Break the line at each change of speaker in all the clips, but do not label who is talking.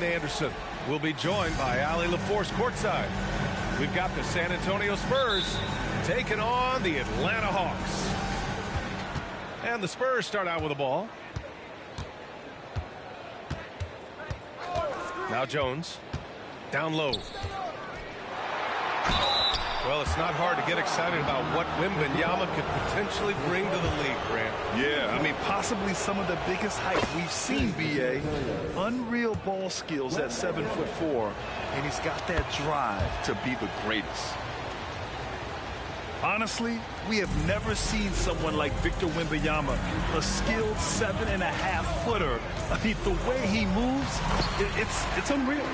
Anderson will be joined by Allie LaForce courtside. We've got the San Antonio Spurs taking on the Atlanta Hawks. And the Spurs start out with the ball. Now Jones. Down low. Well, it's not hard to get excited about what Wembanyama could potentially bring to the league, Grant.
Yeah, I mean, possibly some of the biggest hype we've seen, B.A. Unreal ball skills at 7'4", and he's got that drive to be the greatest. Honestly, we have never seen someone like Victor Wembanyama, a skilled 7.5-footer. I mean, the way he moves, it's unreal.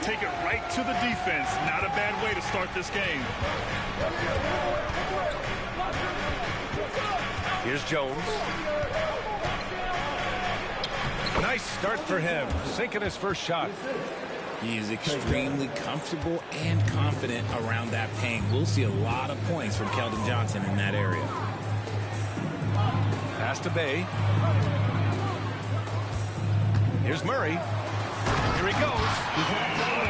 Take it right to the defense. Not a bad way to start this game.
Here's Jones. Nice start for him. Sinking his first shot.
He is extremely comfortable and confident around that paint. We'll see a lot of points from Keldon Johnson in that area.
Pass to Bay. Here's Murray. Here he goes.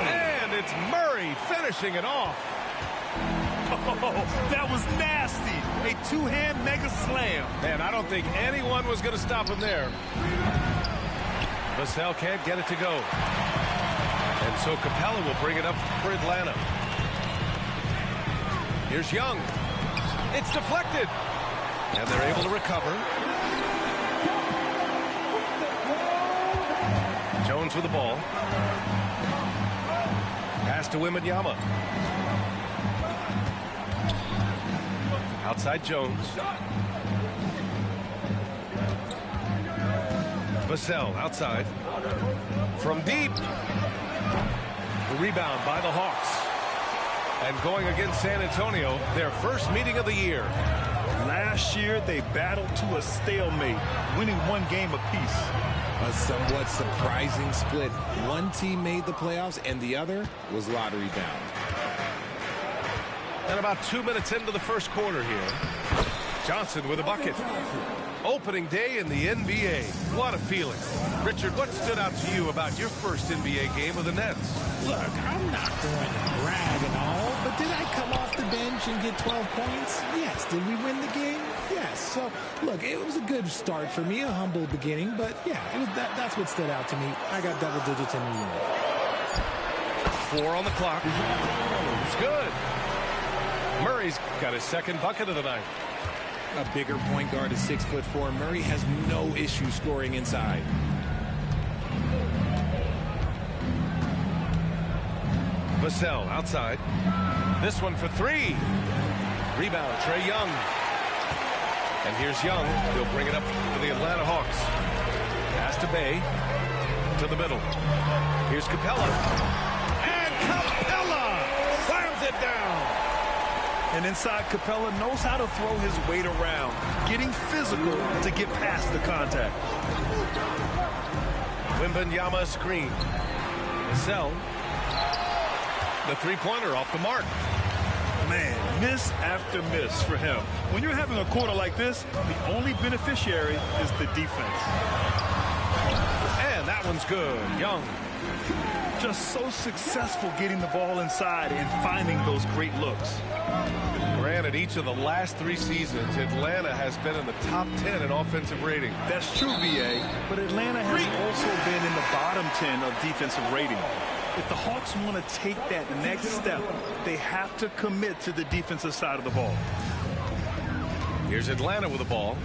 And it's Murray finishing it off.
Oh, that was nasty. A two-hand mega slam.
Man, I don't think anyone was going to stop him there. Vassell can't get it to go. And so Capella will bring it up for Atlanta. Here's Young. It's deflected. And they're able to recover. Jones with the ball. Pass to Wembanyama. Outside Jones. Vassell outside. From deep. The rebound by the Hawks. And going against San Antonio, their first meeting of the year.
Last year, they battled to a stalemate, winning one game apiece.
A somewhat surprising split. One team made the playoffs and the other was lottery bound.
And about 2 minutes into the first quarter here. Johnson with a bucket. Opening day in the NBA. What a feeling. Richard, what stood out to you about your first NBA game with the Nets?
Look, I'm not going to brag and all, but did I come off the bench and get 12 points? Yes. Did we win the game? Yes. So, look, it was a good start for me, a humble beginning, but yeah, that's what stood out to me. I got double digits in the year.
4 on the clock. It's good. Murray's got his second bucket of the night.
A bigger point guard is 6'4". Murray has no issue scoring inside.
Vassell outside. This one for 3. Rebound, Trae Young. And here's Young. He'll bring it up for the Atlanta Hawks. Pass to Bay. To the middle. Here's Capella. And Capella slams it down.
And inside, Capella knows how to throw his weight around, getting physical to get past the contact.
Wembanyama screen. Vassell. The three-pointer off the mark.
Man, miss after miss for him. When you're having a quarter like this, the only beneficiary is the defense.
And that one's good. Young.
Just so successful getting the ball inside and finding those great looks.
Granted, each of the last 3 seasons, Atlanta has been in the top 10 in offensive rating.
That's true, B.A., but Atlanta has also been in the bottom 10 of defensive rating. If the Hawks want to take that next step, they have to commit to the defensive side of the ball.
Here's Atlanta with the ball.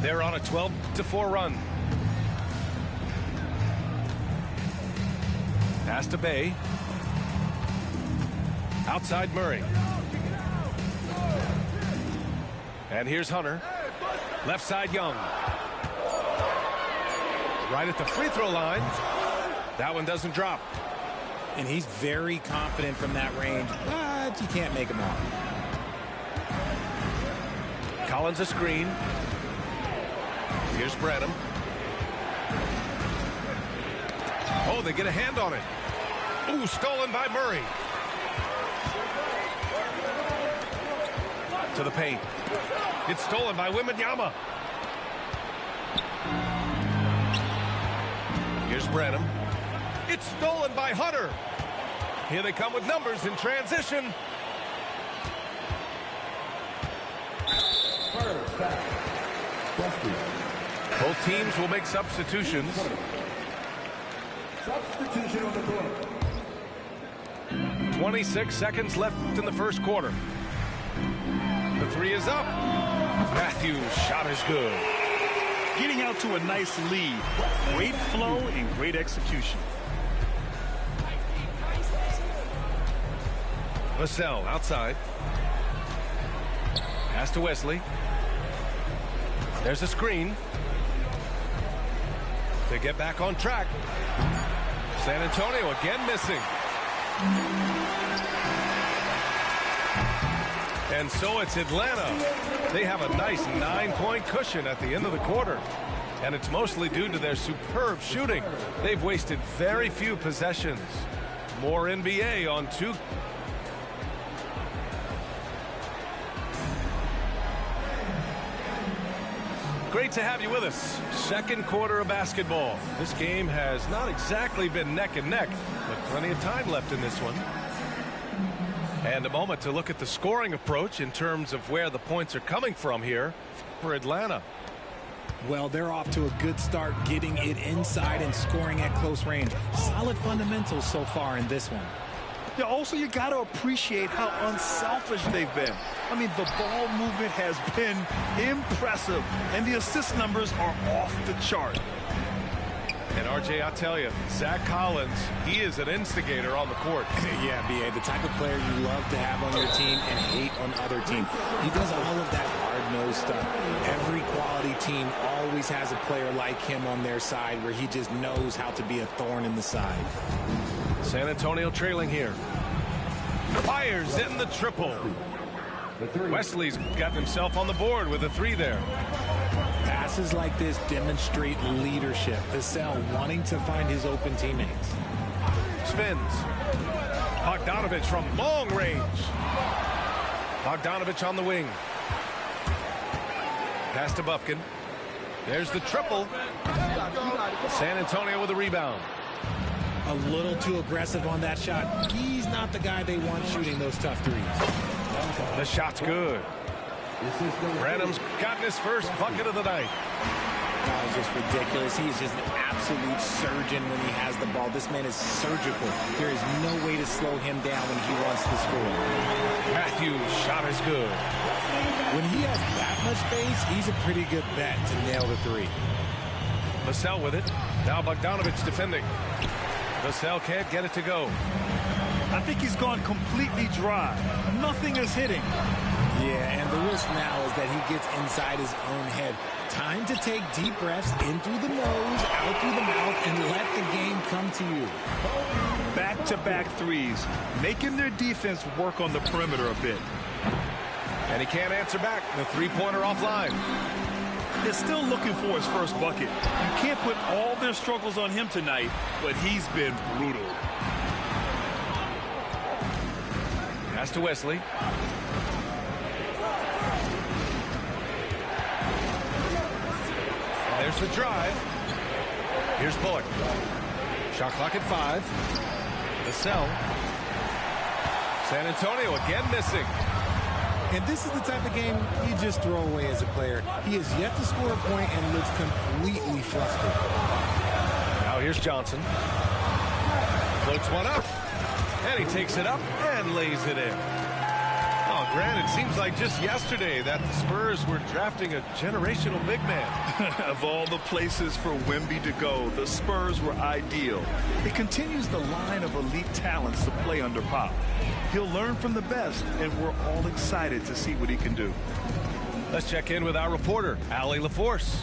They're on a 12-4 run. Pass to Bay. Outside Murray. And here's Hunter. Left side Young. Right at the free throw line. That one doesn't drop.
And he's very confident from that range, but you can't make him all.
Collins a screen. Here's Branham. Oh, they get a hand on it. Ooh, stolen by Murray. To the paint. It's stolen by Wembanyama. Here's Branham. It's stolen by Hunter. Here they come with numbers in transition. Both teams will make substitutions.
Substitution on the court.
26 seconds left in the first quarter. The three is up. Matthews' shot is good.
Getting out to a nice lead. Great flow and great execution.
Vassell outside. Pass to Wesley. There's a screen. To get back on track. San Antonio again missing. And so it's Atlanta. They have a nice 9-point cushion at the end of the quarter. And it's mostly due to their superb shooting. They've wasted very few possessions. More NBA on 2. Great to have you with us. Second quarter of basketball. This game has not exactly been neck and neck, but plenty of time left in this one. And a moment to look at the scoring approach in terms of where the points are coming from here for Atlanta.
Well, they're off to a good start getting it inside and scoring at close range. Solid fundamentals so far in this one.
Yeah, also, you got to appreciate how unselfish they've been. I mean, the ball movement has been impressive, and the assist numbers are off the chart.
And, RJ, I'll tell you, Zach Collins, he is an instigator on the court.
Yeah, B.A., the type of player you love to have on your team and hate on other teams. He does all of that hard-nosed stuff. Every quality team always has a player like him on their side where he just knows how to be a thorn in the side.
San Antonio trailing here. Fires in the triple. Wesley's gotten himself on the board with a 3 there.
Passes like this demonstrate leadership. Vassell wanting to find his open teammates.
Spins. Bogdanovich from long range. Bogdanovich on the wing. Pass to Bufkin. There's the triple. San Antonio with a rebound.
A little too aggressive on that shot. He's not the guy they want shooting those tough threes.
The shot's good. Branham's gotten his first bucket of the night.
That was just ridiculous. He is just an absolute surgeon when he has the ball. This man is surgical. There is no way to slow him down when he wants to score.
Matthews' shot is good.
When he has that much space, he's a pretty good bet to nail the 3.
Vassell with it. Now Bogdanovich defending. Vassell can't get it to go.
I think he's gone completely dry. Nothing is hitting.
Yeah, and the risk now is that he gets inside his own head. Time to take deep breaths in through the nose, out through the mouth, and let the game come to you.
Back-to-back threes, making their defense work on the perimeter a bit.
And he can't answer back. The three-pointer offline.
They're still looking for his first bucket. You can't put all their struggles on him tonight, but he's been brutal.
Pass to Wesley. There's the drive. Here's Bullock. Shot clock at 5. Vassell. San Antonio again missing.
And this is the type of game you just throw away as a player. He has yet to score a point and looks completely flustered.
Now here's Johnson. Floats one up. And he takes it up and lays it in. Oh, Grant, it seems like just yesterday that the Spurs were drafting a generational big man.
Of all the places for Wemby to go, the Spurs were ideal. It continues the line of elite talents to play under Pop. He'll learn from the best, and we're all excited to see what he can do.
Let's check in with our reporter, Allie LaForce.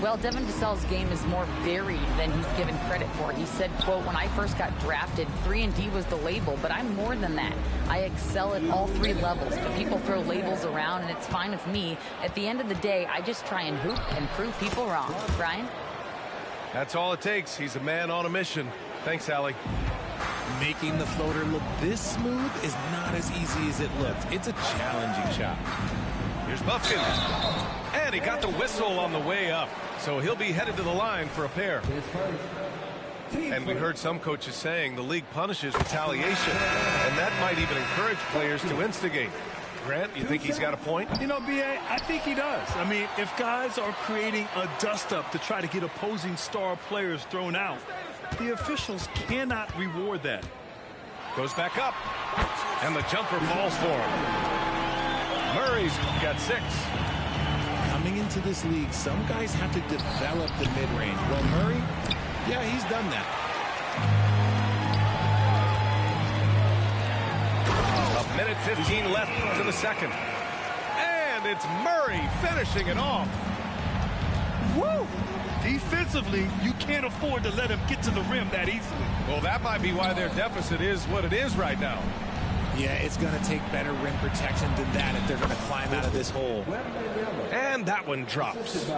Well, Devin Vassell's game is more varied than he's given credit for. He said, quote, when I first got drafted, 3-and-D was the label, but I'm more than that. I excel at all 3 levels, but people throw labels around, and it's fine with me. At the end of the day, I just try and hoop and prove people wrong. Brian?
That's all it takes. He's a man on a mission. Thanks, Allie.
Making the floater look this smooth is not as easy as it looks. It's a challenging shot.
Here's Bufkin. And And he got the whistle on the way up. So he'll be headed to the line for a pair. And we heard some coaches saying the league punishes retaliation. And that might even encourage players to instigate. Grant, you think he's got a point?
You know, B.A., I think he does. I mean, if guys are creating a dust-up to try to get opposing star players thrown out, the officials cannot reward that.
Goes back up. And the jumper falls for him. Murray's got 6.
Coming into this league, some guys have to develop the mid-range. Well, Murray, yeah, he's done that.
A minute 15 left to the second. And it's Murray finishing it off.
Woo! Defensively, you can't afford to let him get to the rim that easily.
Well, that might be why their deficit is what it is right now.
Yeah, it's going to take better rim protection than that if they're going to climb out of this hole.
And that one drops.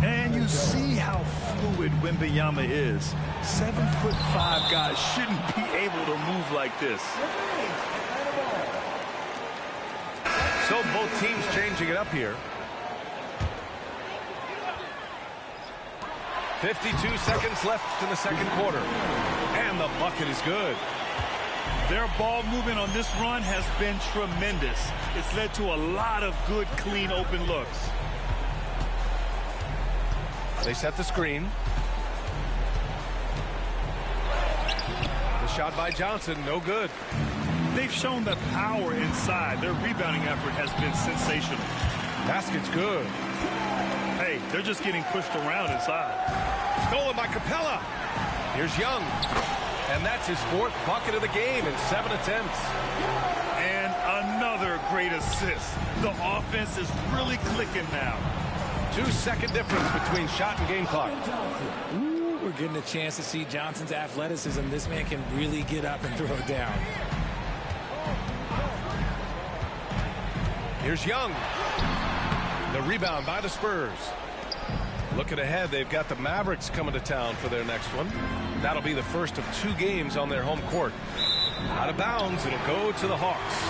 And you see how fluid Wembanyama is. 7'5" guys shouldn't be able to move like this.
So both teams changing it up here. 52 seconds left in the second quarter. And the bucket is good.
Their ball movement on this run has been tremendous. It's led to a lot of good, clean, open looks.
They set the screen. The shot by Johnson, no good.
They've shown the power inside. Their rebounding effort has been sensational.
Basket's good.
Hey, they're just getting pushed around inside.
Stolen by Capella. Here's Young. And that's his 4th bucket of the game in 7 attempts.
And another great assist. The offense is really clicking now.
2-second difference between shot and game clock.
Ooh, we're getting a chance to see Johnson's athleticism. This man can really get up and throw it down.
Here's Young. The rebound by the Spurs. Looking ahead, they've got the Mavericks coming to town for their next one. That'll be the first of 2 games on their home court. Out of bounds, it'll go to the Hawks.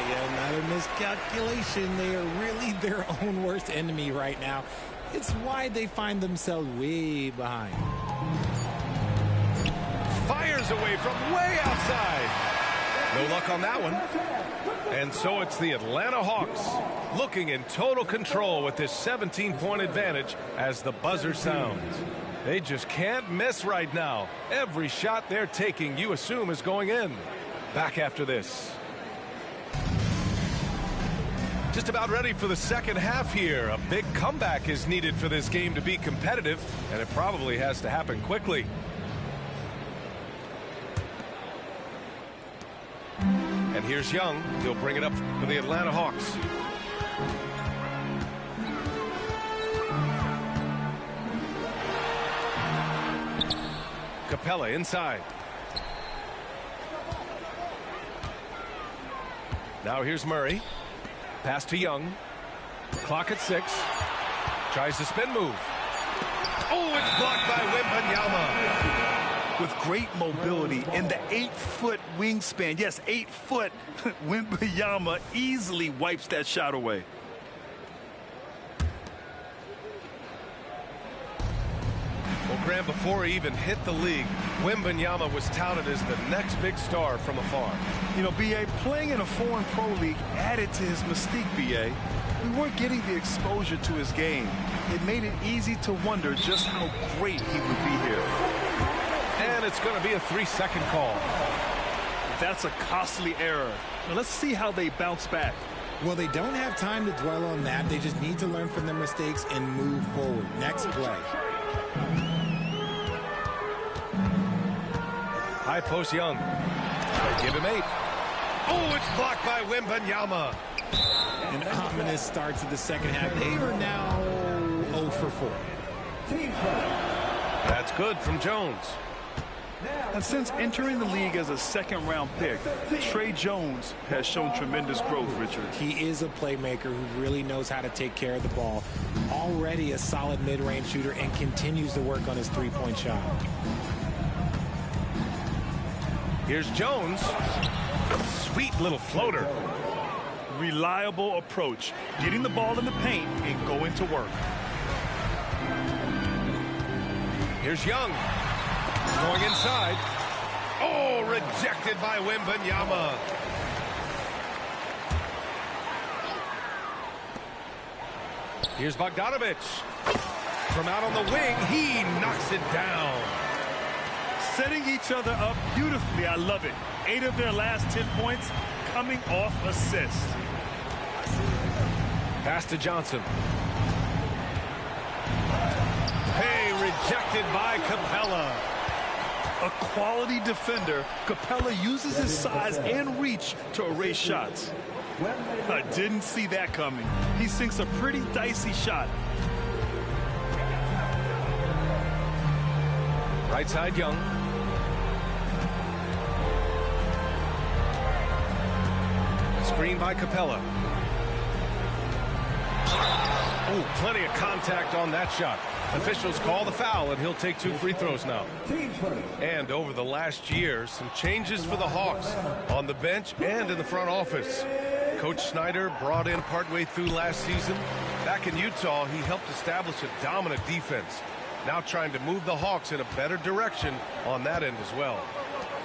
Yeah, another miscalculation. They are really their own worst enemy right now. It's why they find themselves way behind.
Fires away from way outside. No luck on that one. And so it's the Atlanta Hawks looking in total control with this 17-point advantage as the buzzer sounds. They just can't miss right now. Every shot they're taking, you assume, is going in. Back after this. Just about ready for the second half here. A big comeback is needed for this game to be competitive, and it probably has to happen quickly. And here's Young. He'll bring it up for the Atlanta Hawks. Capella inside. Now here's Murray. Pass to Young. Clock at 6. Tries the spin move. Oh, it's blocked by Wembanyama.
With great mobility and the 8-foot wingspan, yes, 8 foot, Wembanyama easily wipes that shot away.
Well, Graham, before he even hit the league, Wembanyama was touted as the next big star from afar.
You know, B.A., playing in a foreign pro league added to his mystique, B.A. We weren't getting the exposure to his game. It made it easy to wonder just how great he would be here.
And it's going to be a 3-second call.
That's a costly error. Now let's see how they bounce back.
Well, they don't have time to dwell on that. They just need to learn from their mistakes and move forward. Next play.
High post Young. Give him 8. Oh, it's blocked by Wembanyama.
An ominous start to the second half. They are now 0 for 4.
That's good from Jones.
And since entering the league as a second-round pick, Tre Jones has shown tremendous growth, Richard.
He is a playmaker who really knows how to take care of the ball. Already a solid mid-range shooter and continues to work on his three-point shot.
Here's Jones. Sweet little floater.
Reliable approach, getting the ball in the paint and going to work.
Here's Young. Going inside. Oh, rejected by Wembanyama. Here's Bogdanovic. From out on the wing, he knocks it down.
Setting each other up beautifully. I love it. 8 of their last 10 points coming off assists.
Pass to Johnson. Hey, rejected by Capella.
A quality defender, Capella uses his size and reach to erase shots. I didn't see that coming. He sinks a pretty dicey shot.
Right side, Young. Screen by Capella. Oh, plenty of contact on that shot. Officials call the foul, and he'll take 2 free throws now. And over the last year, some changes for the Hawks on the bench and in the front office. Coach Snyder brought in partway through last season. Back in Utah, he helped establish a dominant defense. Now trying to move the Hawks in a better direction on that end as well.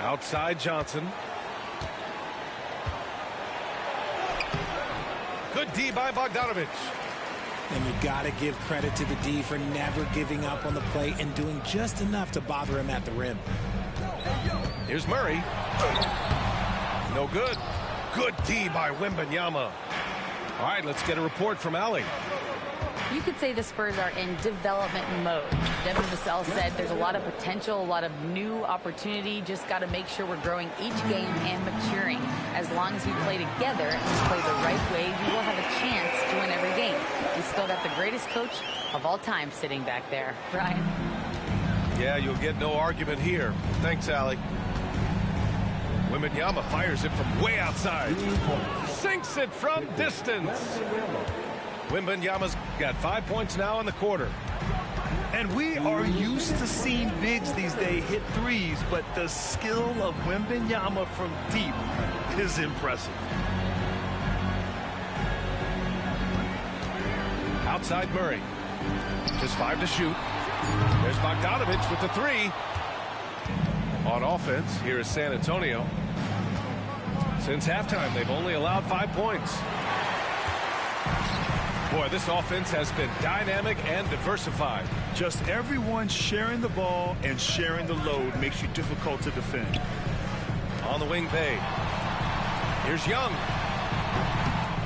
Outside Johnson. Good D by Bogdanovic.
And you got to give credit to the D for never giving up on the play and doing just enough to bother him at the rim.
Here's Murray. No good. Good D by Wembanyama. All right, let's get a report from Allie.
You could say the Spurs are in development mode. Devin Vassell said there's a lot of potential, a lot of new opportunity. Just got to make sure we're growing each game and maturing. As long as we play together and play the right way, we will have a chance to win every game. We still got the greatest coach of all time sitting back there. Brian?
Yeah, you'll get no argument here. Thanks, Allie. Wembanyama fires it from way outside. Sinks it from distance. Wembanyama's got 5 points now in the quarter.
And we are used to seeing bigs these days hit threes, but the skill of Wembanyama from deep is impressive.
Outside Murray. Just 5 to shoot. There's Bogdanovic with the 3. On offense, here is San Antonio. Since halftime, they've only allowed 5 points. Boy, this offense has been dynamic and diversified.
Just everyone sharing the ball and sharing the load makes you difficult to defend.
On the wing, Bay. Here's Young.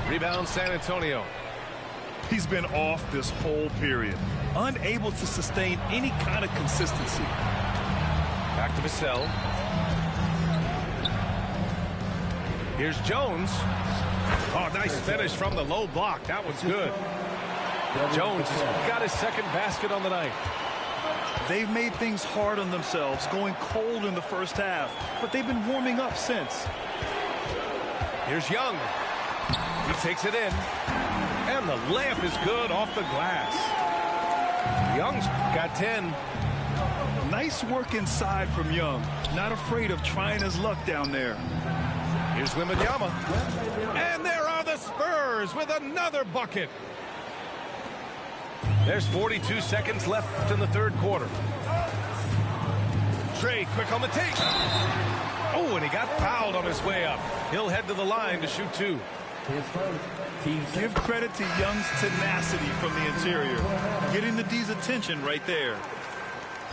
Rebound, San Antonio.
He's been off this whole period, unable to sustain any kind of consistency.
Back to Vassell. Here's Jones. Oh, nice finish from the low block. That was good. Jones got his second basket on the night.
They've made things hard on themselves, going cold in the first half, but they've been warming up since.
Here's Young. He takes it in. And the layup is good off the glass. Young's got 10.
Nice work inside from Young. Not afraid of trying his luck down there.
Here's Wembanyama. And there are the Spurs with another bucket. There's 42 seconds left in the third quarter. Trey quick on the take. Oh, and he got fouled on his way up. He'll head to the line to shoot 2.
Give credit to Young's tenacity from the interior. Getting the D's attention right there.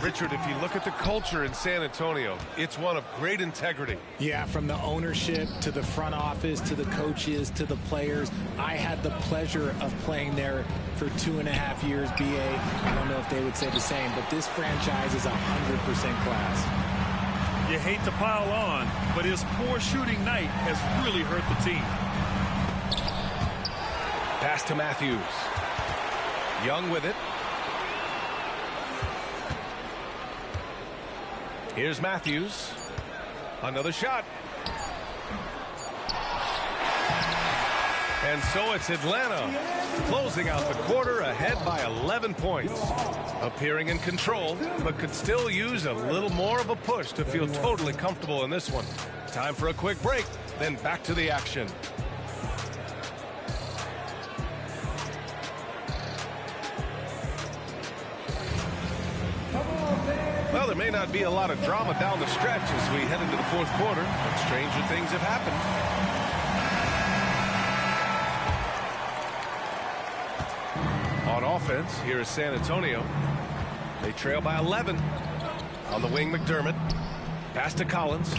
Richard, if you look at the culture in San Antonio, it's one of great integrity.
Yeah, from the ownership to the front office to the coaches to the players. I had the pleasure of playing there for 2.5 years, BA. I don't know if they would say the same, but this franchise is 100% class.
You hate to pile on, but his poor shooting night has really hurt the team.
Pass to Matthews. Young with it. Here's Matthews. Another shot. And so it's Atlanta closing out the quarter ahead by 11 points. Appearing in control, but could still use a little more of a push to feel totally comfortable in this one. Time for a quick break, then back to the action. Well, there may not be a lot of drama down the stretch as we head into the fourth quarter, but stranger things have happened. On offense, here is San Antonio. They trail by 11. On the wing, McDermott. Pass to Collins.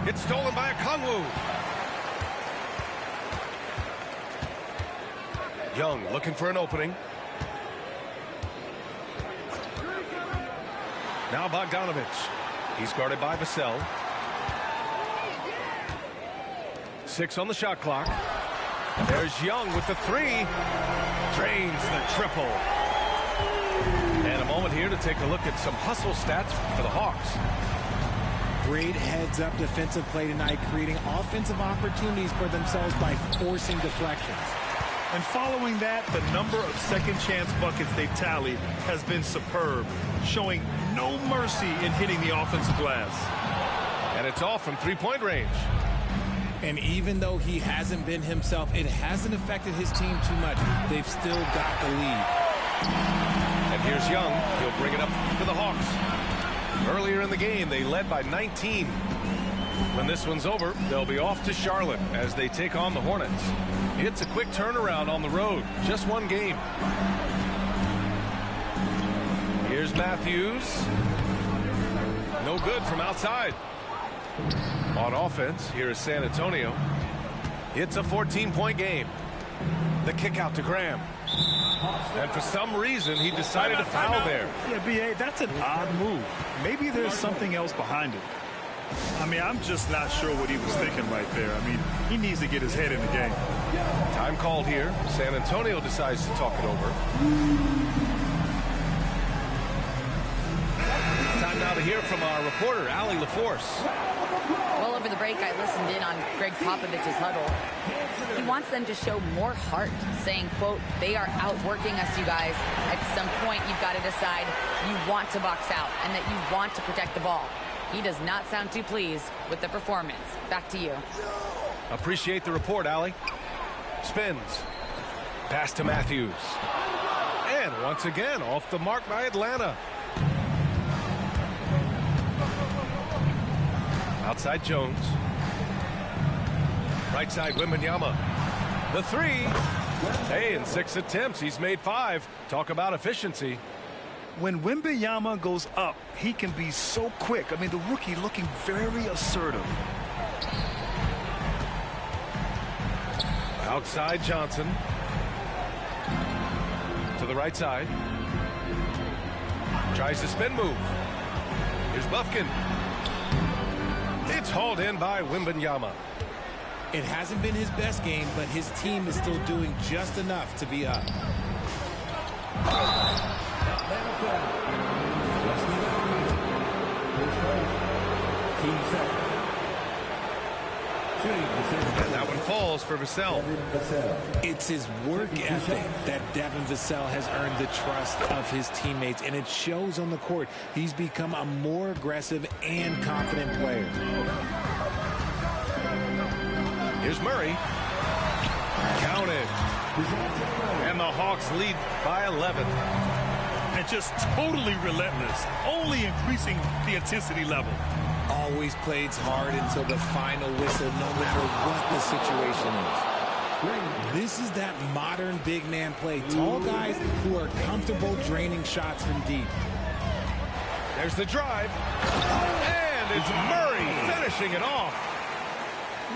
It's stolen by Okongwu. Young looking for an opening. Now Bogdanovich. He's guarded by Vassell. 6 on the shot clock. There's Young with the 3. Drains the triple. And a moment here to take a look at some hustle stats for the Hawks.
Great heads-up defensive play tonight, creating offensive opportunities for themselves by forcing deflections.
And following that, the number of second-chance buckets they've tallied has been superb, showing no mercy in hitting the offensive glass.
And it's all from three-point range.
And even though he hasn't been himself, it hasn't affected his team too much. They've still got the lead.
And here's Young. He'll bring it up for the Hawks. Earlier in the game, they led by 19. When this one's over, they'll be off to Charlotte as they take on the Hornets. It's a quick turnaround on the road. Just one game. Here's Matthews. No good from outside. On offense, here is San Antonio. It's a 14-point game. The kick out to Graham. And for some reason, he decided to foul there.
Yeah, B.A., that's an odd move. Maybe there's something else behind it. I mean, I'm just not sure what he was thinking right there. I mean, he needs to get his head in the game.
Time called here. San Antonio decides to talk it over. Time now to hear from our reporter, Allie LaForce.
Well, over the break, I listened in on Greg Popovich's huddle. He wants them to show more heart, saying, quote, they are outworking us, you guys. At some point, you've got to decide you want to box out and that you want to protect the ball. He does not sound too pleased with the performance. Back to you.
Appreciate the report, Allie. Spins. Pass to Matthews. And once again, off the mark by Atlanta. Outside Jones. Right side Wembanyama. The 3. Hey, in 6 attempts, he's made 5. Talk about efficiency.
When Wembanyama goes up, he can be so quick. I mean, the rookie looking very assertive.
Outside Johnson. To the right side. Tries to spin move. Here's Bufkin. It's hauled in by Wembanyama.
It hasn't been his best game, but his team is still doing just enough to be up.
And that one falls for Vassell.
It's his work ethic that Devin Vassell has earned the trust of his teammates, and it shows on the court. He's become a more aggressive and confident player.
Here's Murray. Counted. And the Hawks lead by 11.
And just totally relentless, only increasing the intensity level.
Always plays hard until the final whistle, no matter what the situation is. This is that modern big man play. Tall guys who are comfortable draining shots from deep.
There's the drive. And it's Murray finishing it off.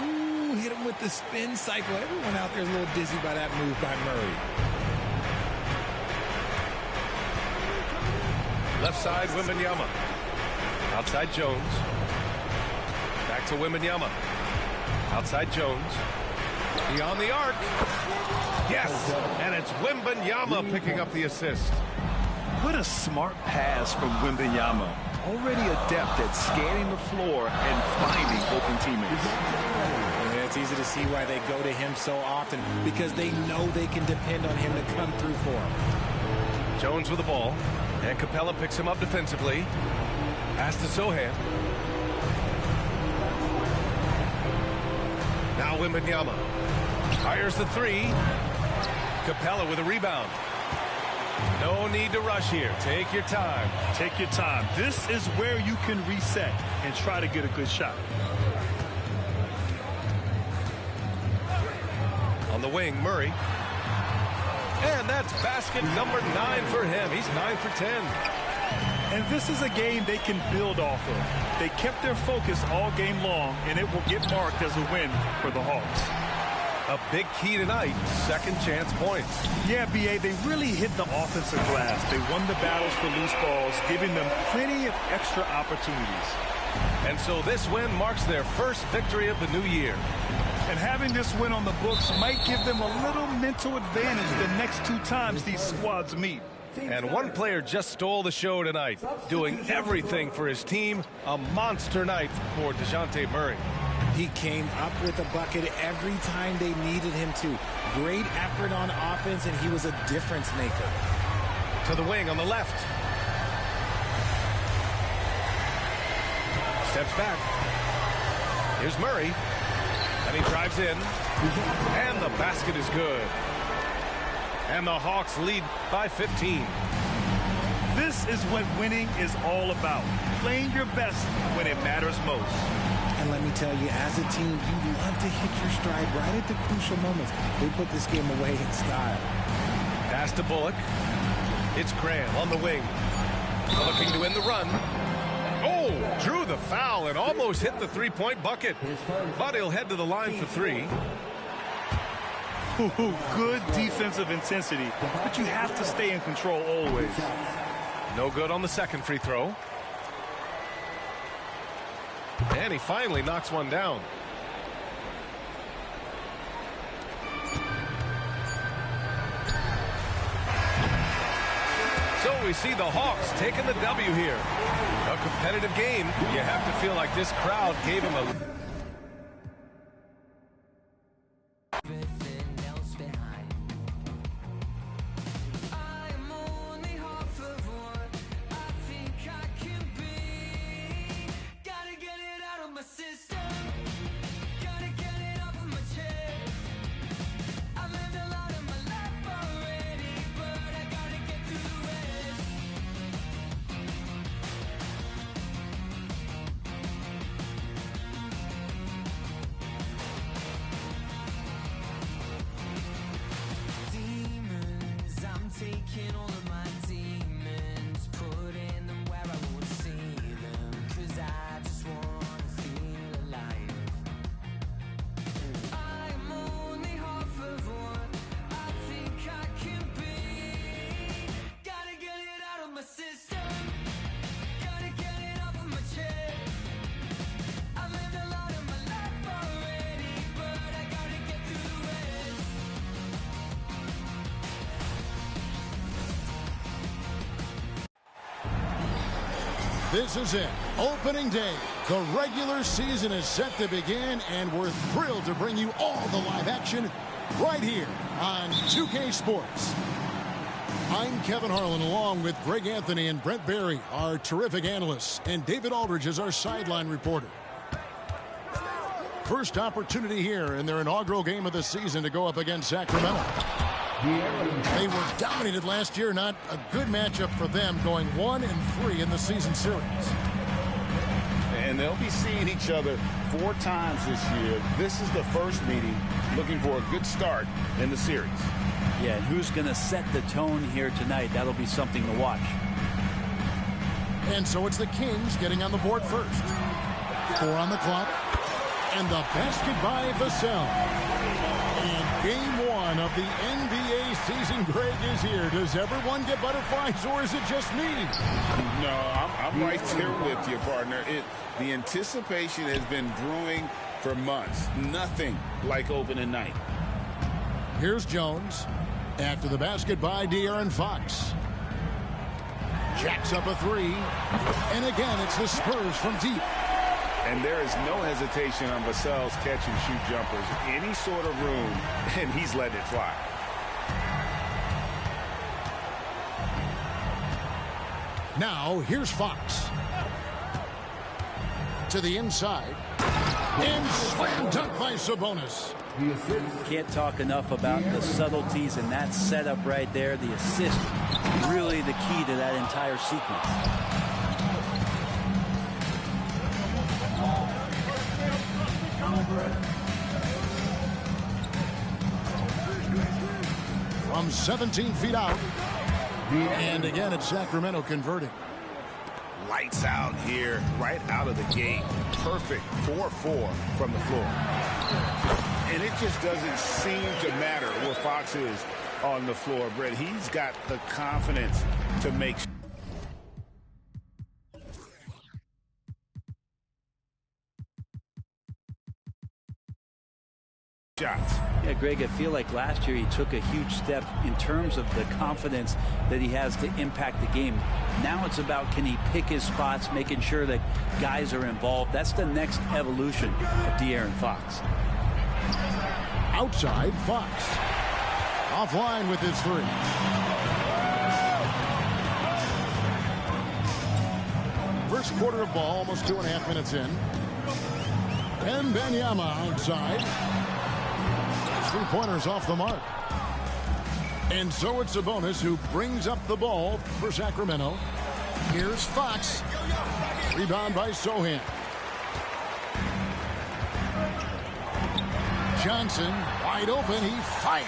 Ooh, hit him with the spin cycle. Everyone out there is a little dizzy by that move by Murray.
Left side, Wembanyama. Outside Jones. Back to Wembanyama. Outside Jones. Beyond the arc. Yes, and it's Wembanyama picking up the assist.
What a smart pass from Wembanyama. Already adept at scanning the floor and finding open teammates.
Yeah, it's easy to see why they go to him so often, because they know they can depend on him to come through for them.
Jones with the ball. And Capella picks him up defensively. Pass to Sohan. Now Wembanyama. Fires the 3. Capella with a rebound. No need to rush here. Take your time.
Take your time. This is where you can reset and try to get a good shot.
On the wing, Murray. And that's basket number 9 for him. He's 9 for 10.
And this is a game they can build off of. They kept their focus all game long, and it will get marked as a win for the Hawks.
A big key tonight, second chance points.
Yeah, B.A., they really hit the offensive glass. They won the battles for loose balls, giving them plenty of extra opportunities.
And so this win marks their first victory of the new year.
And having this win on the books might give them a little mental advantage the next 2 times these squads meet.
And one player just stole the show tonight, doing everything for his team. A monster night for DeJounte Murray.
He came up with a bucket every time they needed him to. Great effort on offense, and he was a difference maker.
To the wing on the left. Steps back. Here's Murray. And he drives in. And the basket is good. And the Hawks lead by 15.
This is what winning is all about. Playing your best when it matters most.
And let me tell you, as a team, you love to hit your stride right at the crucial moments. They put this game away in style.
Pass to Bullock. It's Graham on the wing. Looking to win the run. Oh, drew the foul and almost hit the three-point bucket. But he'll head to the line for 3.
Good defensive intensity, but you have to stay in control always.
No good on the second free throw. And he finally knocks one down. So we see the Hawks taking the W here. A competitive game. You have to feel like this crowd gave him a...
Taking all of my demons, putting them where I won't see them, 'cause I just want to feel alive. I'm only half of what I think I can be. Gotta get it out of my system, gotta get it off of my chest. I've lived a lot of my life already, but I gotta get through the rest.
This is it. Opening day. The regular season is set to begin, and we're thrilled to bring you all the live action right here on 2K Sports. I'm Kevin Harlan, along with Greg Anthony and Brent Barry, our terrific analysts, and David Aldridge is our sideline reporter. First opportunity here in their inaugural game of the season to go up against Sacramento. They were dominated last year. Not a good matchup for them, going 1-3 in the season series.
And they'll be seeing each other 4 times this year. This is the first meeting, looking for a good start in the series.
Yeah, and who's going to set the tone here tonight? That'll be something to watch.
And so it's the Kings getting on the board first. 4 on the clock. And the basket by Vassell. And game 1 of the NBA season, Greg, is here. Does everyone get butterflies, or is it just me?
No, I'm right there with you, partner. The anticipation has been brewing for months. Nothing like opening night.
Here's Jones. After the basket by De'Aaron Fox. Jacks up a 3. And again, it's the Spurs from deep.
And there is no hesitation on Vassell's catch-and-shoot jumpers. Any sort of room, and he's letting it fly.
Now, here's Fox. To the inside. And slam dunk by Sabonis.
Can't talk enough about the subtleties in that setup right there. The assist, really the key to that entire sequence.
From 17 feet out. And again, it's Sacramento converting.
Lights out here, right out of the gate. Perfect 4-4 from the floor. And it just doesn't seem to matter where Fox is on the floor, Brett. He's got the confidence to make shots.
Yeah, Greg, I feel like last year he took a huge step in terms of the confidence that he has to impact the game. Now it's about, can he pick his spots, making sure that guys are involved. That's the next evolution of De'Aaron Fox.
Outside, Fox. Offline with his three. First quarter of ball, almost 2.5 minutes in. And Wembanyama outside. Three-pointers off the mark. And so it's Sabonis who brings up the ball for Sacramento. Here's Fox. Rebound by Sochan. Johnson wide open. He fires.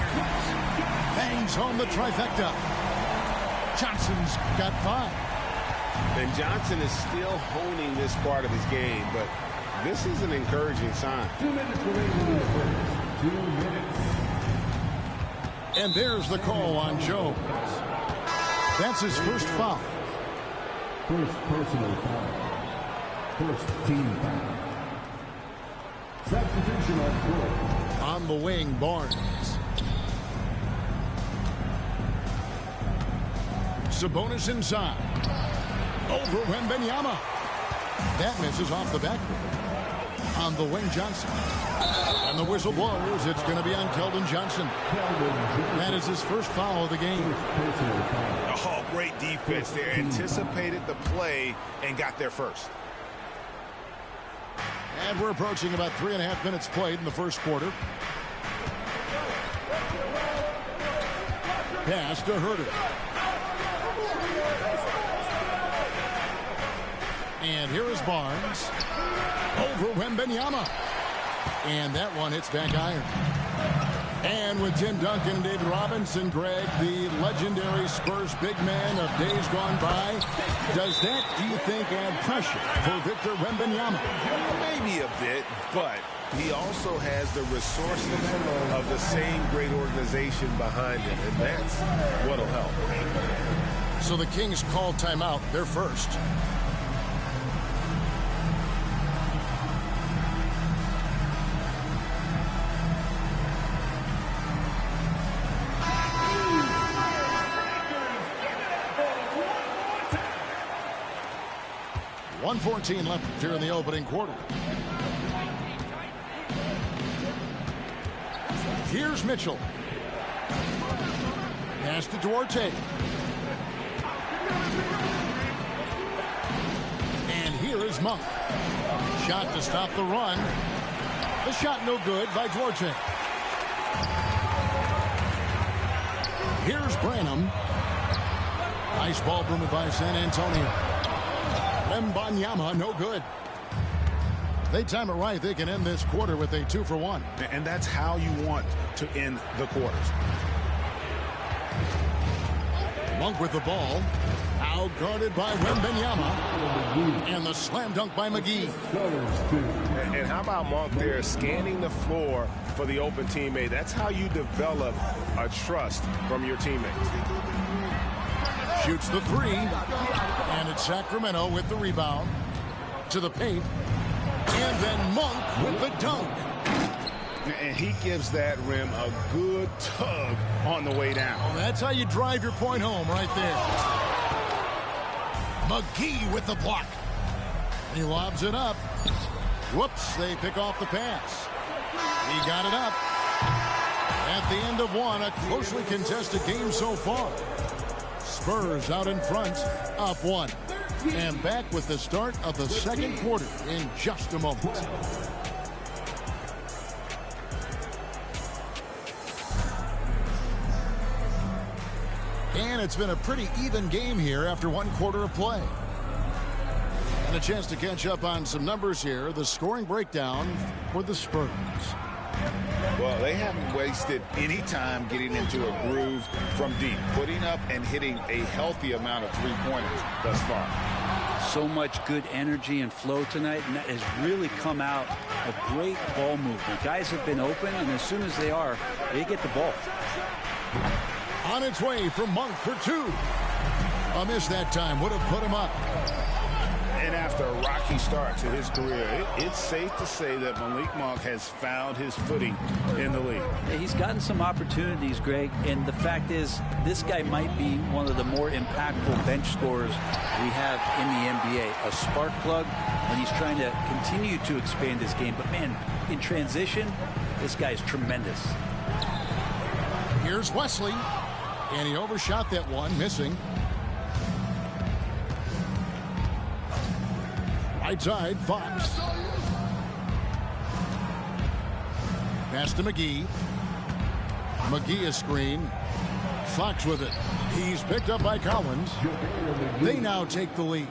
Bangs home the trifecta. Johnson's got 5.
And Johnson is still honing this part of his game, but this is an encouraging sign.
2 minutes remaining in the first. 2 minutes.
And there's the call on Jones. That's his first foul.
First personal foul. First team foul. Substitution on court.
On the wing, Barnes. Sabonis inside. Over Wembanyama. That misses off the backboard. On the wing, Johnson. And the whistle blows. It's going to be on Keldon Johnson. That is his first foul of the game.
Oh, great defense there. Anticipated the play and got there first.
And we're approaching about 3.5 minutes played in the first quarter. Pass to Herter. And here is Barnes. Over Wembanyama. And that one hits back iron. And with Tim Duncan and David Robinson, Greg, the legendary Spurs big man of days gone by, does that, do you think, add pressure for Victor Wembanyama?
Maybe a bit, but he also has the resources of the same great organization behind him, and that's what'll help.
So the Kings call timeout. They're first. .114 left here in the opening quarter. Here's Mitchell. Pass to Duarte. And here is Monk. Shot to stop the run. The shot no good by Duarte. Here's Branham. Nice ball movement by San Antonio. Wembanyama, no good. If they time it right, they can end this quarter with a 2-for-1.
And that's how you want to end the quarters.
Monk with the ball. Out guarded by Wembanyama. And the slam dunk by McGee.
And how about Monk there scanning the floor for the open teammate? That's how you develop a trust from your teammates.
Shoots the three. And it's Sacramento with the rebound. To the paint. And then Monk with the dunk.
And he gives that rim a good tug on the way down.
Well, that's how you drive your point home right there. McGee with the block. He lobs it up. Whoops, they pick off the pass. He got it up. At the end of one, a closely contested game so far. Spurs out in front, up one. And back with the start of the second quarter in just a moment. And it's been a pretty even game here after one quarter of play. And a chance to catch up on some numbers here. The scoring breakdown for the Spurs.
Well, they haven't wasted any time getting into a groove from deep, putting up and hitting a healthy amount of three-pointers thus far.
So much good energy and flow tonight, and that has really come out of great ball movement. Guys have been open, and as soon as they are, they get the ball.
On its way from Monk for two. A miss that time would have put him up.
And after a rocky start to his career, it's safe to say that Malik Monk has found his footing in the league.
Yeah, he's gotten some opportunities, Greg, and the fact is this guy might be one of the more impactful bench scorers we have in the NBA. A spark plug, and he's trying to continue to expand his game. But, man, in transition, this guy's tremendous.
Here's Wesley, and he overshot that one, missing. Right side, Fox. Pass to McGee. McGee a screen. Fox with it. He's picked up by Collins. They now take the lead.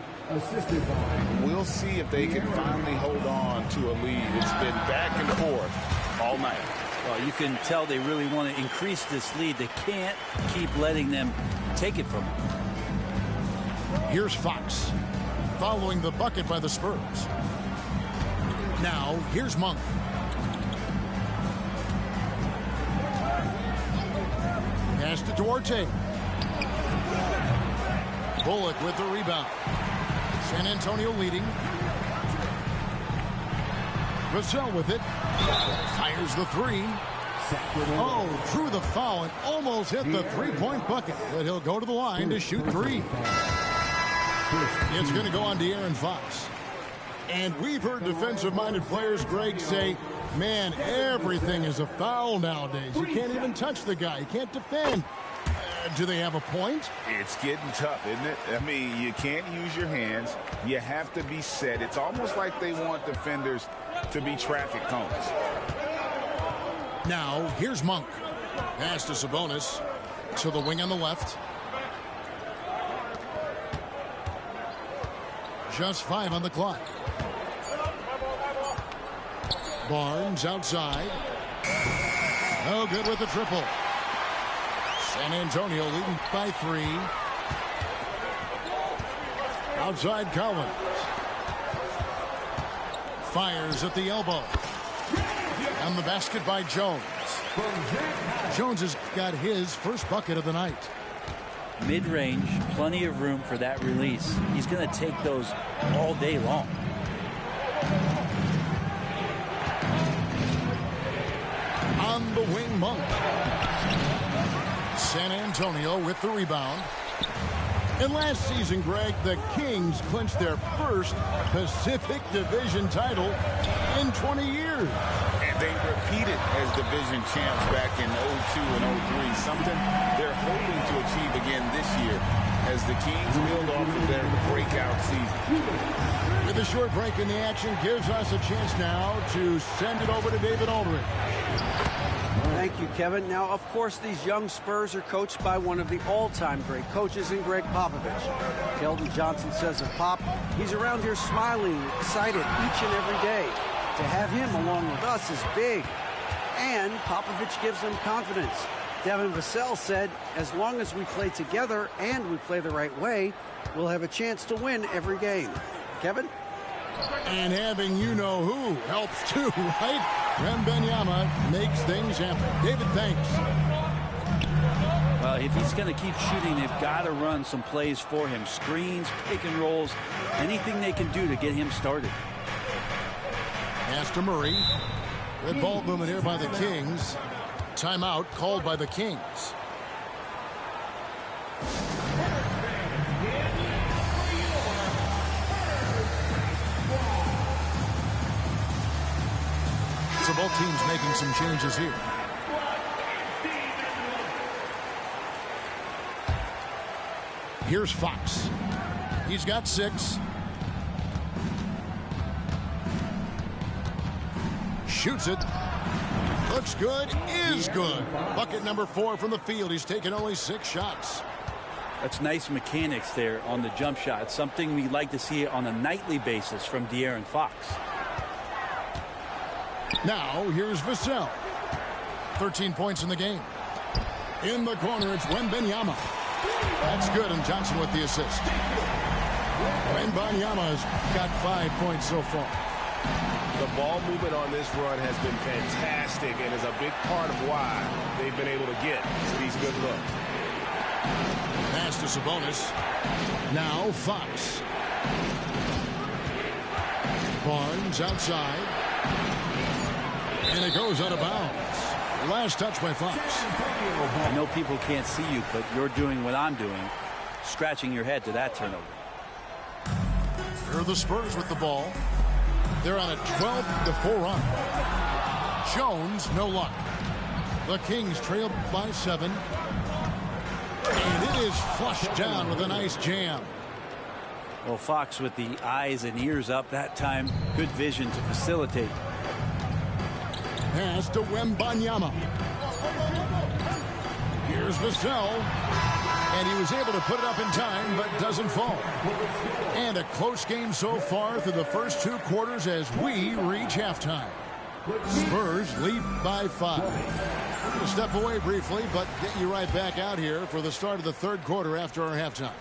We'll see if they can finally hold on to a lead. It's been back and forth all night.
Well, you can tell they really want to increase this lead. They can't keep letting them take it from them.
Here's Fox. Following the bucket by the Spurs. Now, here's Monk. Pass to Duarte. Bullock with the rebound. San Antonio leading. Vassell with it. Fires the three. Oh, drew the foul and almost hit the three-point bucket. But he'll go to the line to shoot three. It's going to go on De'Aaron Fox. And we've heard defensive-minded players, Greg, say, man, everything is a foul nowadays. You can't even touch the guy. You can't defend. Do they have a point?
It's getting tough, isn't it? I mean, you can't use your hands. You have to be set. It's almost like they want defenders to be traffic cones.
Now, here's Monk. Pass to Sabonis. To the wing on the left. Just 5 on the clock. Barnes outside. No good with the triple. San Antonio leading by 3. Outside Collins. Fires at the elbow. And the basket by Jones. Jones has got his first bucket of the night.
Mid-range, plenty of room for that release. He's going to take those all day long.
On the wing, Monk. San Antonio with the rebound. And last season, Greg, the Kings clinched their first Pacific Division title in 20 years.
And they repeated as division champs back in 02 and 03, something they're hoping to achieve again this year as the Kings build off of their breakout season.
With a short break in the action gives us a chance now to send it over to David Aldridge.
Thank you, Kevin. Now, of course, these young Spurs are coached by one of the all-time great coaches in Greg Popovich. Keldon Johnson says of Pop, he's around here smiling, excited each and every day. To have him along with us is big. And Popovich gives them confidence. Devin Vassell said, as long as we play together and we play the right way, we'll have a chance to win every game. Kevin?
And having you-know-who helps too, right? Wembanyama makes things happen. David, thanks.
Well, if he's going to keep shooting, they've got to run some plays for him. Screens, pick and rolls, anything they can do to get him started.
Pass to Murray. Good ball movement here by the Kings. Timeout called by the Kings. So both teams making some changes here. Here's Fox. He's got 6. Shoots it. Looks good. Is good. Bucket number 4 from the field. He's taken only 6 shots.
That's nice mechanics there on the jump shot. It's something we like to see on a nightly basis from De'Aaron Fox.
Now, here's Vassell. 13 points in the game. In the corner, it's Wembanyama. That's good, and Johnson with the assist. Wembanyama's got 5 points so far.
The ball movement on this run has been fantastic and is a big part of why they've been able to get these good looks.
Pass to Sabonis. Now Fox. Barnes outside. And it goes out of bounds. Last touch by Fox.
I know people can't see you, but you're doing what I'm doing, scratching your head to that turnover.
Here are the Spurs with the ball. They're on a 12-4 run. Jones, no luck. The Kings trail by 7. And it is flushed down with a nice jam.
Well, Fox with the eyes and ears up that time. Good vision to facilitate.
Pass to Wembanyama. Here's Vassell. And he was able to put it up in time, but doesn't fall. And a close game so far through the first 2 quarters as we reach halftime. Spurs lead by 5. We're going to step away briefly, but get you right back out here for the start of the 3rd quarter after our halftime.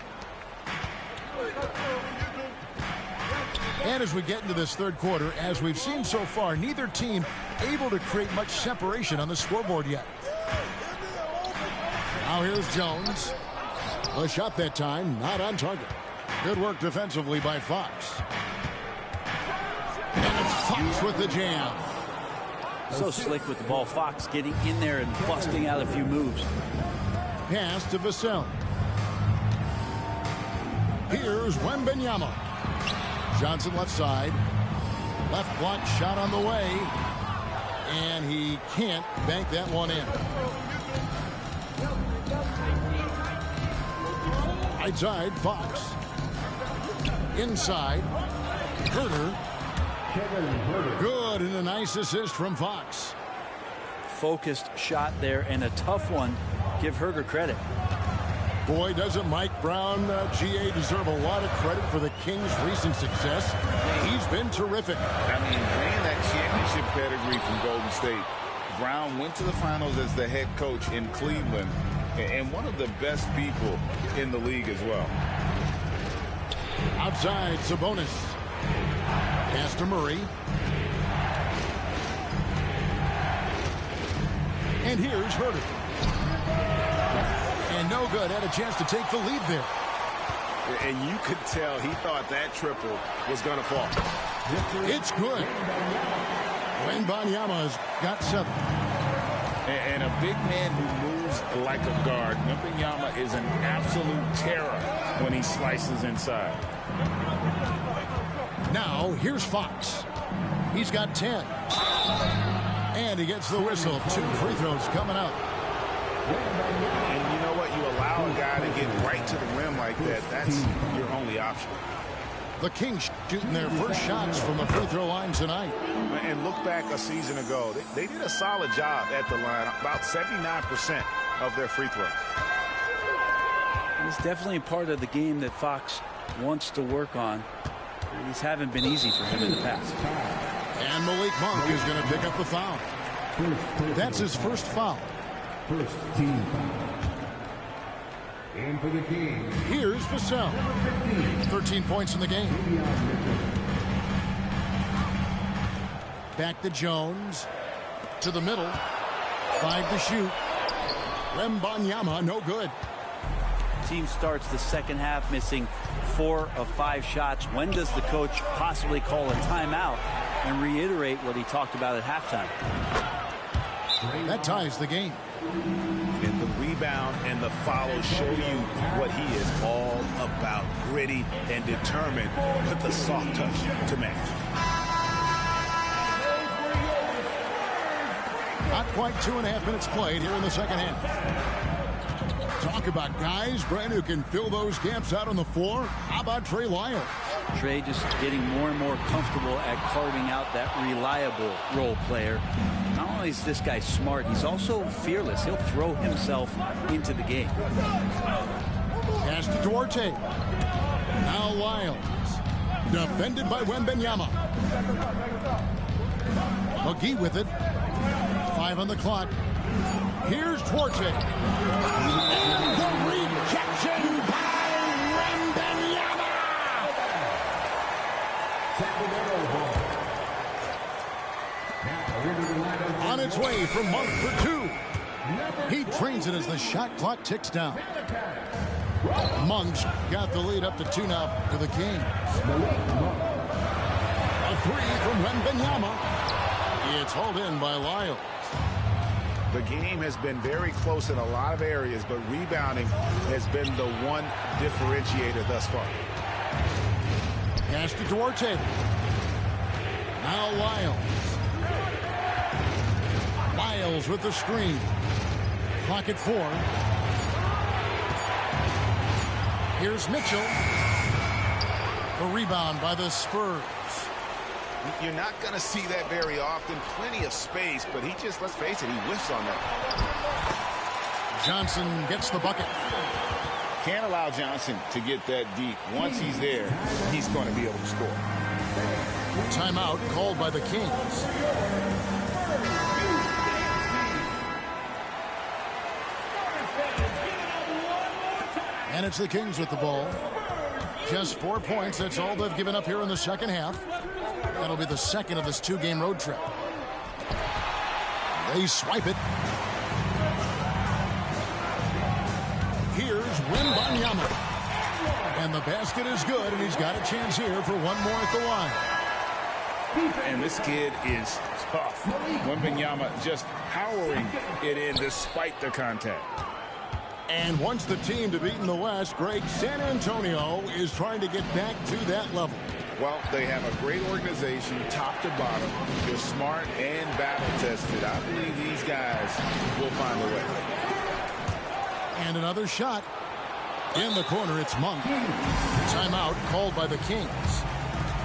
And as we get into this 3rd quarter, as we've seen so far, neither team able to create much separation on the scoreboard yet. Now here's Jones. The shot that time, not on target. Good work defensively by Fox. And it's Fox with the jam.
So slick with the ball. Fox getting in there and busting out a few moves.
Pass to Vassell. Here's Wembanyama. Johnson left side. Left block shot on the way. And he can't bank that one in. Right side, Fox. Inside. Herter. Good, and a nice assist from Fox.
Focused shot there and a tough one. Give Herter credit.
Boy, doesn't Mike Brown, GA, deserve a lot of credit for the Kings' recent success. He's been terrific.
I mean, bringing that championship pedigree from Golden State. Brown went to the finals as the head coach in Cleveland and one of the best people in the league as well.
Outside, Sabonis. Pass to Murray. And here's Herter. And no good. Had a chance to take the lead there.
And you could tell he thought that triple was going to fall.
It's good. Wembanyama's got 7.
And a big man who moves like a guard. Wembanyama is an absolute terror when he slices inside.
Now, here's Fox. He's got 10. And he gets the whistle. 2 free throws coming up.
And you know what? You allow a guy to get right to the rim like that. That's your only option.
The Kings shooting their first shots from the free throw line tonight.
And look back a season ago. They did a solid job at the line. About 79% of their free throws.
It's definitely part of the game that Fox wants to work on. These haven't been easy for him in the past.
And Malik Monk is going to pick up the foul. That's his first foul.
First team foul. And for the Kings,
here's Vassell. 13 points in the game. Back to Jones. To the middle. 5 to shoot. Wembanyama, no good.
Team starts the second half missing 4 of 5 shots. When does the coach possibly call a timeout and reiterate what he talked about at halftime?
That ties the game.
And the rebound and the follow show you what he is all about. Gritty and determined with the soft touch to match.
Not quite 2.5 minutes played here in the second half. Talk about guys, Brent, who can fill those gaps out on the floor. How about Trey Lyles?
Trey just getting more and more comfortable at carving out that reliable role player. Not only is this guy smart, he's also fearless. He'll throw himself into the game.
Pass to Duarte. Now Lyles. Defended by Wembanyama. McGee with it. 5 on the clock. Here's Duarte. And the rejection by Wembanyama. On its way from Monk for 2. He drains it as the shot clock ticks down. Monk's got the lead up to 2 now for the Kings. A 3 from Wembanyama. It's hauled in by Lyles.
The game has been very close in a lot of areas, but rebounding has been the one differentiator thus far.
Pass to Duarte. Now Lyles. Lyles with the screen. Clock at 4. Here's Mitchell. The rebound by the Spurs.
You're not going to see that very often. Plenty of space, but he just, let's face it, he whiffs on that.
Johnson gets the bucket.
Can't allow Johnson to get that deep. Once he's there, he's going to be able to score.
Timeout called by the Kings. And it's the Kings with the ball. Just 4 points. That's all they've given up here in the second half. That'll be the second of this 2-game road trip. They swipe it. Here's Wembanyama. And the basket is good, and he's got a chance here for one more at the line.
And this kid is tough. Wembanyama just powering it in despite the contact.
And once the team to beat in the West, Greg, San Antonio is trying to get back to that level.
Well, they have a great organization, top to bottom. They're smart and battle-tested. I believe these guys will find a way.
And another shot. In the corner, it's Monk. Timeout called by the Kings.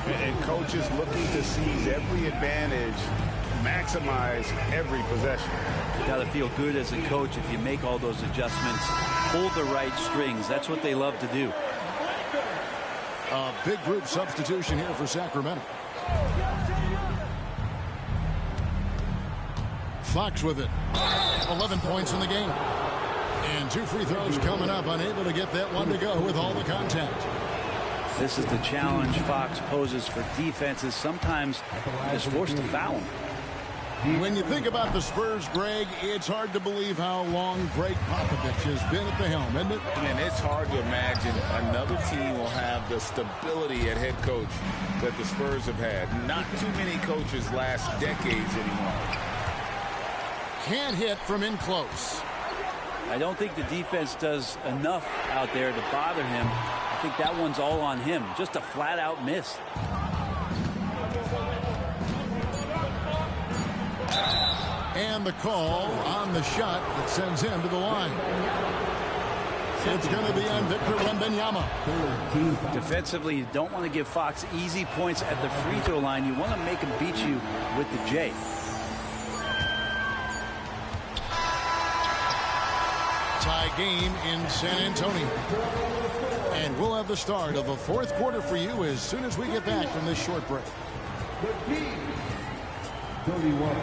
And coaches looking to seize every advantage, maximize every possession.
You got to feel good as a coach if you make all those adjustments. Hold the right strings. That's what they love to do.
A big group substitution here for Sacramento. Fox with it. 11 points in the game. And 2 free throws coming up. Unable to get that one to go with all the contact.
This is the challenge Fox poses for defenses. Sometimes is forced to foul him.
When you think about the Spurs, Greg, it's hard to believe how long Greg Popovich has been at the helm, isn't it?
And it's hard to imagine another team will have the stability at head coach that the Spurs have had. Not too many coaches last decades anymore.
Can't hit from in close.
I don't think the defense does enough out there to bother him. I think that one's all on him. Just a flat-out miss.
And the call on the shot that sends him to the line. It's going to be on Victor Wembanyama.
Defensively, you don't want to give Fox easy points at the free throw line. You want to make him beat you with the J.
Tie game in San Antonio. And we'll have the start of the fourth quarter for you as soon as we get back from this short break.
31.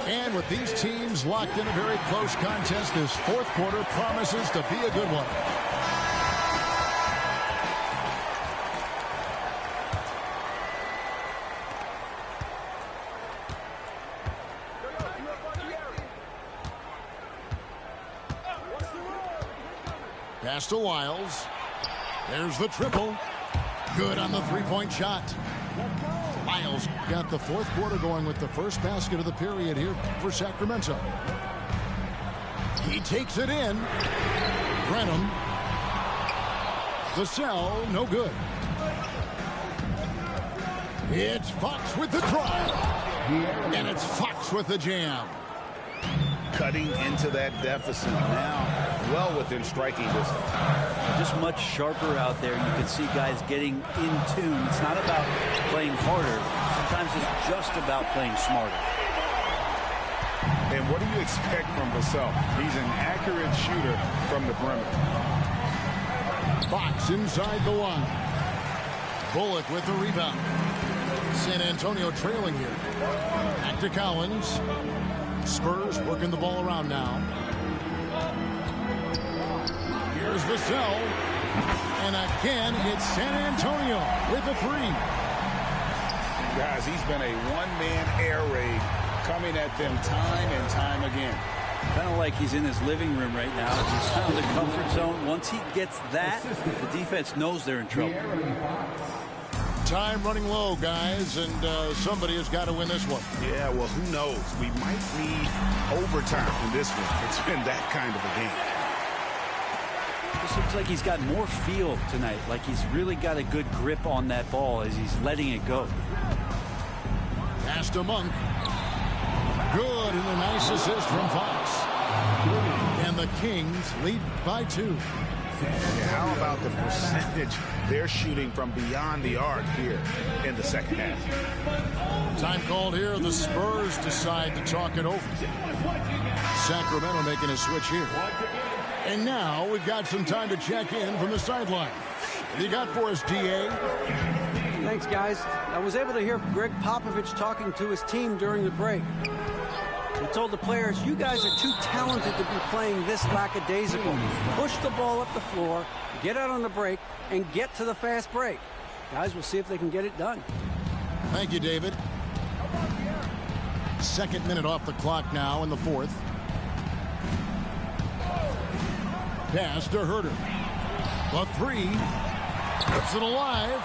And with these teams locked in a very close contest, this fourth quarter promises to be a good one. Pass to Lyles. There's the triple. Good on the three-point shot. Lyles got the fourth quarter going with the first basket of the period here for Sacramento. He takes it in. Brenham. Vassell, no good. It's Fox with the drive. And it's Fox with the jam.
Cutting into that deficit now, well within striking distance.
Just much sharper out there. You can see guys getting in tune. It's not about playing harder. Sometimes it's just about playing smarter.
expect from Vassell. He's an accurate shooter from the perimeter.
Fox inside the line. Bullock with the rebound. San Antonio trailing here. Back to Collins. Spurs working the ball around now. Here's Vassell. And again, it's San Antonio with a three.
Guys, he's been a one-man air raid coming at them time and time again.
Kind of like he's in his living room right now. He's out of the comfort zone. Once he gets that, the defense knows they're in trouble.
Time running low, guys, and somebody has got to win this one.
Yeah, well, who knows? We might need overtime in this one. It's been that kind of a game.
This looks like he's got more feel tonight, like he's really got a good grip on that ball as he's letting it go.
Pass to Monk. Good, and a nice assist from Fox. And the Kings lead by 2.
Yeah, how about the percentage they're shooting from beyond the arc here in the second half?
Time called here. The Spurs decide to talk it over. Sacramento making a switch here. And now we've got some time to check in from the sideline. What do you got for us, D.A.?
Thanks, guys. I was able to hear Greg Popovich talking to his team during the break. He told the players, you guys are too talented to be playing this lackadaisical. Push the ball up the floor, get out on the break, and get to the fast break. Guys, we'll see if they can get it done.
Thank you, David. Second minute off the clock now in the fourth. Pass to Herter. The three. Keeps it alive.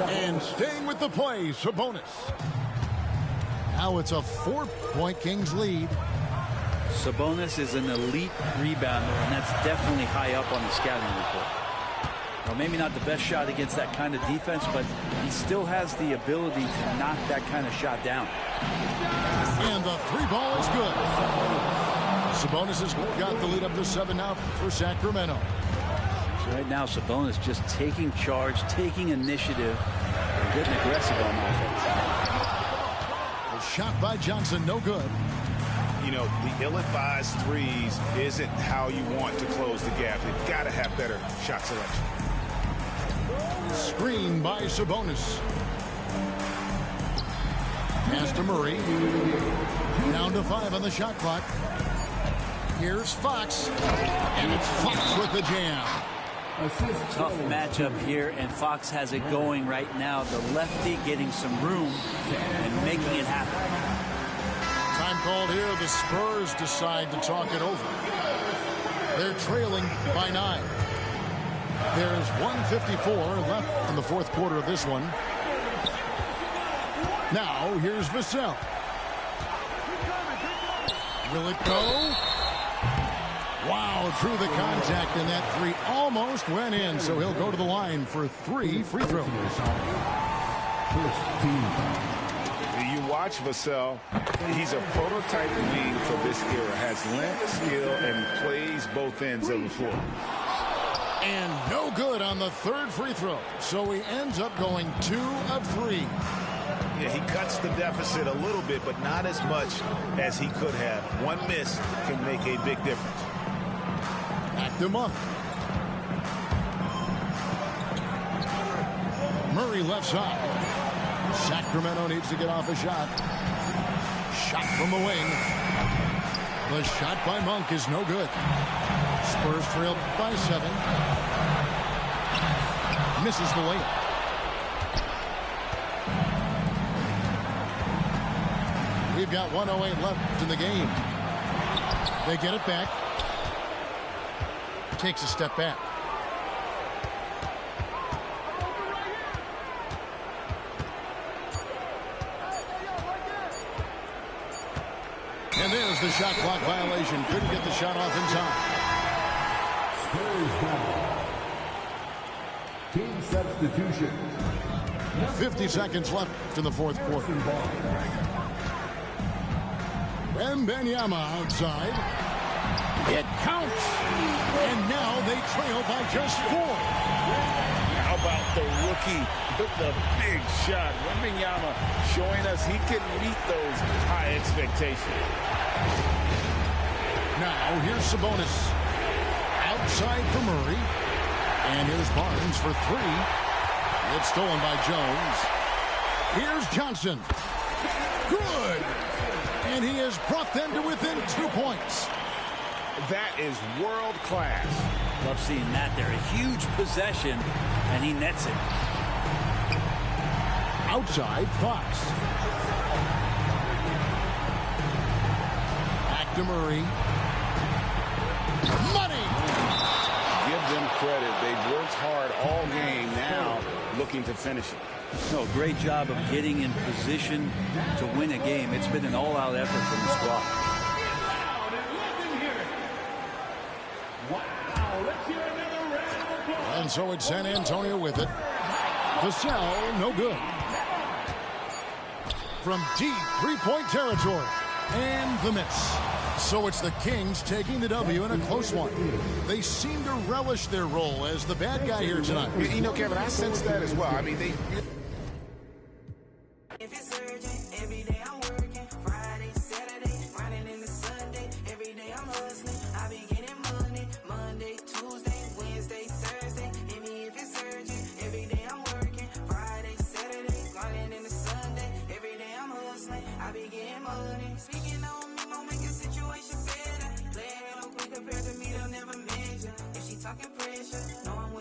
And staying with the play, Sabonis. Now it's a 4-point Kings lead.
Sabonis is an elite rebounder, and that's definitely high up on the scouting report. Well, maybe not the best shot against that kind of defense, but he still has the ability to knock that kind of shot down.
And the three ball is good. Sabonis has got the lead up to 7 now for Sacramento.
So right now, Sabonis just taking charge, taking initiative, and getting aggressive on offense.
A shot by Johnson, no good.
You know, the ill-advised threes isn't how you want to close the gap. You've got to have better shot selection.
Screen by Sabonis. Pass to Murray. Down to 5 on the shot clock. Here's Fox. And it's Fox with the jam.
Tough matchup here, and Fox has it going right now. The lefty getting some room and making it happen.
Time called here. The Spurs decide to talk it over. They're trailing by 9. There's 1:54 left in the fourth quarter of this one. Now here's Vassell. Will it go? Wow, through the contact, and that three almost went in, so he'll go to the line for 3 free throws.
You watch Vassell, he's a prototype wing for this era, has length, skill, and plays both ends of the floor.
And no good on the third free throw, so he ends up going 2 of 3.
Yeah, he cuts the deficit a little bit, but not as much as he could have. One miss can make a big difference.
Back to Monk. Murray left side. Sacramento needs to get off a shot. Shot from the wing. The shot by Monk is no good. Spurs trailed by 7. Misses the layup. We've got 1:08 left in the game. They get it back. Takes a step back. And there's the shot clock violation. Couldn't get the shot off in time.
Team substitution.
50 seconds left in the fourth quarter. Wembanyama outside. It counts. And now they trail by just 4.
How about the rookie with the big shot? Wembanyama showing us he can meet those high expectations.
Now here's Sabonis. Outside for Murray. And here's Barnes for three. It's stolen by Jones. Here's Johnson. Good. And he has brought them to within 2 points.
That is world class.
Love seeing that there. A huge possession, and he nets it.
Outside, Fox. Back to Murray. Money!
Give them credit. They've worked hard all game, now looking to finish it.
No, great job of getting in position to win a game. It's been an all-out effort from the squad.
And so it's San Antonio with it. Vassell, no good. From deep three-point territory. And the miss. So it's the Kings taking the W in a close one. They seem to relish their role as the bad guy here tonight.
You know, Kevin, I sense that as well. I mean, they...
If it's urgent, every day I'm working. Friday, Saturday, running into Sunday. Every day I'm hustling. I be getting money. Monday, Tuesday, Wednesday, Thursday. If it's urgent, every day I'm working. Friday, Saturday, running into Sunday. Every day I'm hustling. I be getting money. Speaking on me, won't make your situation better. Play it real quick compared to me, they'll never measure. If she talking pressure, no, I'm